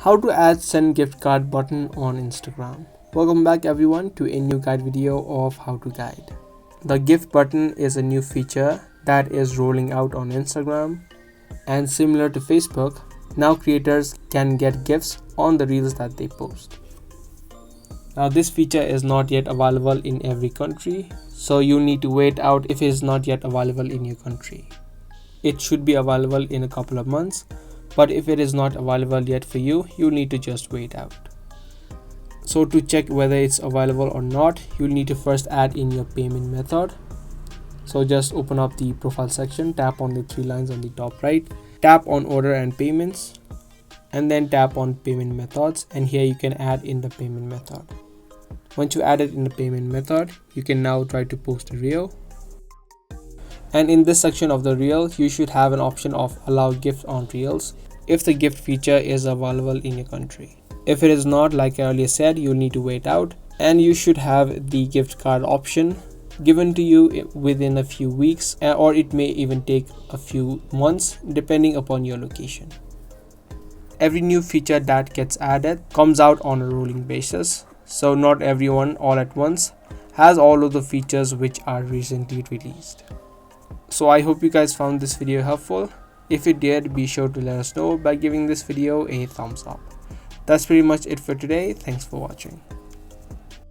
How to add send gift card button on Instagram. Welcome back everyone to a new guide video of how to guide. The gift button is a new feature that is rolling out on Instagram, and similar to Facebook, now creators can get gifts on the reels that they post. Now this feature is not yet available in every country, so you need to wait out if it is not yet available in your country. It should be available in a couple of months, but if it is not available yet for you, you need to just wait out. So to check whether it's available or not, you'll need to first add in your payment method. So just open up the profile section, tap on the three lines on the top right, tap on order and payments, and then tap on payment methods, and here you can add in the payment method. Once you add it in the payment method, you can now try to post a reel. And in this section of the reel, you should have an option of allow gift on reels if the gift feature is available in your country. If it is not, like I earlier said, you'll need to wait out, and you should have the gift card option given to you within a few weeks, or it may even take a few months depending upon your location. Every new feature that gets added comes out on a rolling basis, so not everyone all at once has all of the features which are recently released. So I hope you guys found this video helpful. If you did, be sure to let us know by giving this video a thumbs up. That's pretty much it for today. Thanks for watching.